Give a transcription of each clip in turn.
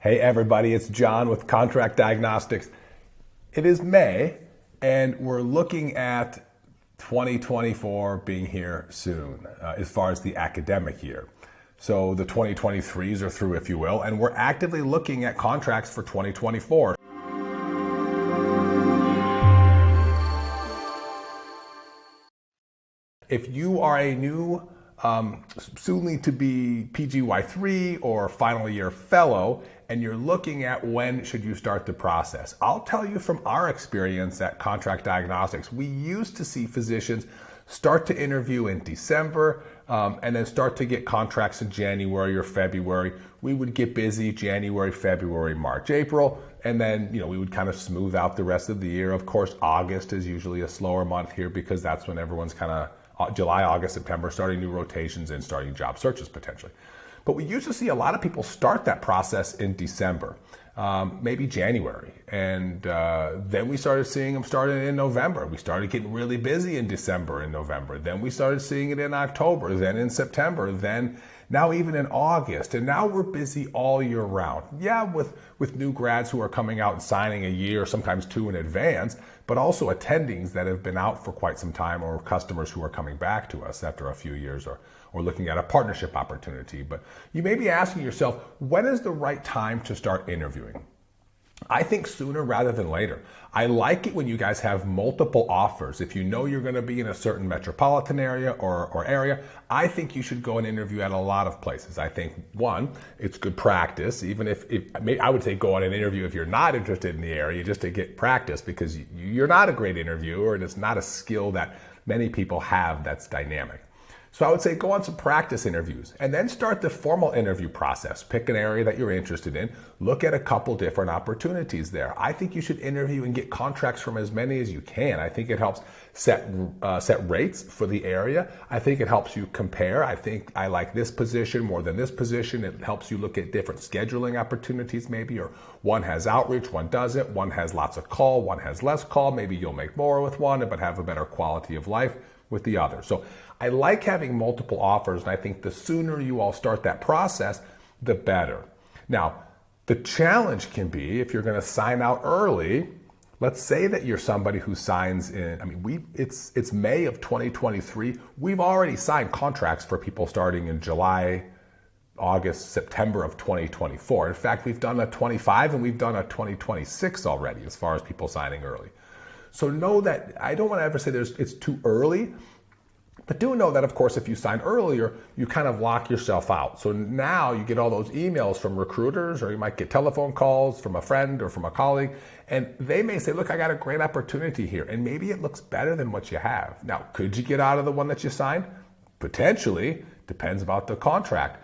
Hey everybody, it's John with Contract Diagnostics. It is May and we're looking at 2024 being here soon as far as the academic year. So the 2023s are through, if you will, and we're actively looking at contracts for 2024. If you are a new soon to be PGY3 or final year fellow, and you're looking at when should you start the process, I'll tell you from our experience at Contract Diagnostics, we used to see physicians start to interview in December and then start to get contracts in January or February. We would get busy January, February, March, April, and then we would kind of smooth out the rest of the year. Of course, August is usually a slower month here because that's when everyone's kind of July, August, September, starting new rotations and starting job searches potentially. But we used to see a lot of people start that process in December, maybe January. And then we started seeing them starting in November. We started getting really busy in December and November. Then we started seeing it in October, then in September, then now even in August. And now we're busy all year round. Yeah, with new grads who are coming out and signing a year, sometimes two in advance, but also attendings that have been out for quite some time, or customers who are coming back to us after a few years, or looking at a partnership opportunity. But you may be asking yourself, when is the right time to start interviewing? I think sooner rather than later. I like it when you guys have multiple offers. If you know you're going to be in a certain metropolitan area or area, I think you should go and interview at a lot of places. I think, one, it's good practice. Even if I would say go on an interview if you're not interested in the area, just to get practice, because you're not a great interviewer and it's not a skill that many people have that's dynamic. So I would say go on some practice interviews and then start the formal interview process. Pick an area that you're interested in. Look at a couple different opportunities there. I think you should interview and get contracts from as many as you can. I think it helps set rates for the area. I think it helps you compare. I think I like this position more than this position. It helps you look at different scheduling opportunities maybe, or one has outreach, one doesn't. One has lots of call, one has less call. Maybe you'll make more with one but have a better quality of life with the other. So I like having multiple offers, and I think the sooner you all start that process, the better. Now, the challenge can be if you're going to sign out early. Let's say that you're somebody who signs in, it's May of 2023. We've already signed contracts for people starting in July, August, September of 2024. In fact, we've done a 25 and we've done a 2026 already as far as people signing early. So know that I don't want to ever say it's too early, but do know that, of course, if you sign earlier, you kind of lock yourself out. So now you get all those emails from recruiters, or you might get telephone calls from a friend or from a colleague, and they may say, look, I got a great opportunity here, and maybe it looks better than what you have. Now, could you get out of the one that you signed? Potentially, depends about the contract.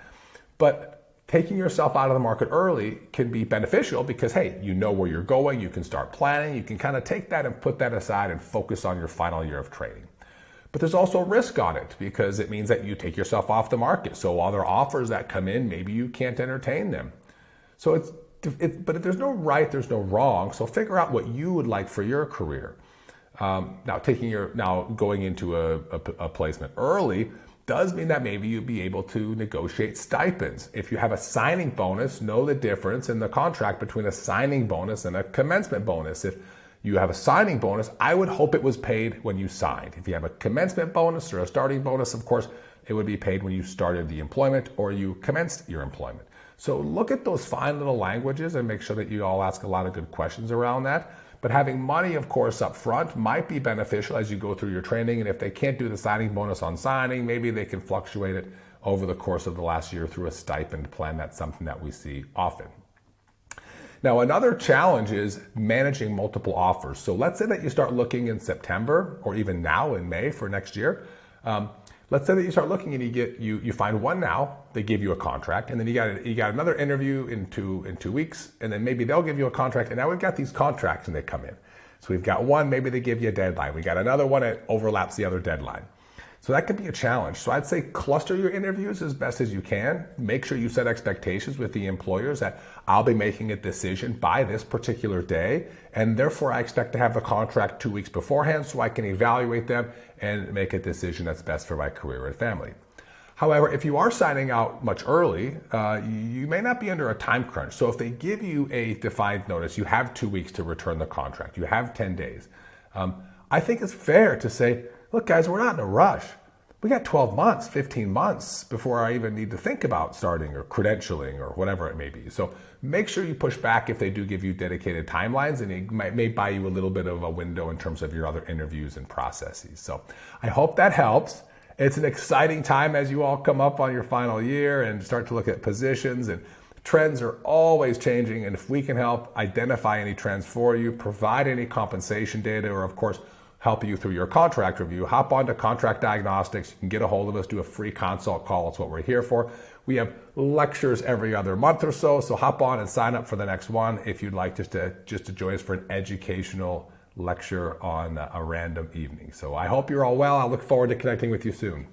But taking yourself out of the market early can be beneficial because, hey, you know where you're going, you can start planning, you can kind of take that and put that aside and focus on your final year of training. But there's also risk on it because it means that you take yourself off the market. So while there are offers that come in, maybe you can't entertain them. So but there's no right, there's no wrong. So figure out what you would like for your career. Now going into a placement early does mean that maybe you'll be able to negotiate stipends. If you have a signing bonus, know the difference in the contract between a signing bonus and a commencement bonus. If you have a signing bonus, I would hope it was paid when you signed. If you have a commencement bonus or a starting bonus, of course, it would be paid when you started the employment or you commenced your employment. So look at those fine little languages and make sure that you all ask a lot of good questions around that. But having money, of course, up front might be beneficial as you go through your training. And if they can't do the signing bonus on signing, maybe they can fluctuate it over the course of the last year through a stipend plan. That's something that we see often. Now, another challenge is managing multiple offers. So let's say that you start looking in September or even now in May for next year. Let's say that you start looking and you find one now, they give you a contract, and then you got another interview in two weeks, and then maybe they'll give you a contract, and now we've got these contracts and they come in. So we've got one, maybe they give you a deadline. We got another one that overlaps the other deadline. So that could be a challenge. So I'd say cluster your interviews as best as you can. Make sure you set expectations with the employers that I'll be making a decision by this particular day, and therefore I expect to have the contract 2 weeks beforehand so I can evaluate them and make a decision that's best for my career and family. However, if you are signing out much early, you may not be under a time crunch. So if they give you a defined notice, you have 2 weeks to return the contract, you have 10 days. I think it's fair to say, look guys, we're not in a rush. We got 12 months, 15 months before I even need to think about starting or credentialing or whatever it may be. So make sure you push back if they do give you dedicated timelines, and it may buy you a little bit of a window in terms of your other interviews and processes. So I hope that helps. It's an exciting time as you all come up on your final year and start to look at positions, and trends are always changing. And if we can help identify any trends for you, provide any compensation data, or of course, help you through your contract review, hop onto Contract Diagnostics. You can get a hold of us, do a free consult call. That's what we're here for. We have lectures every other month or so, so hop on and sign up for the next one if you'd like just to join us for an educational lecture on a random evening. So I hope you're all well. I look forward to connecting with you soon.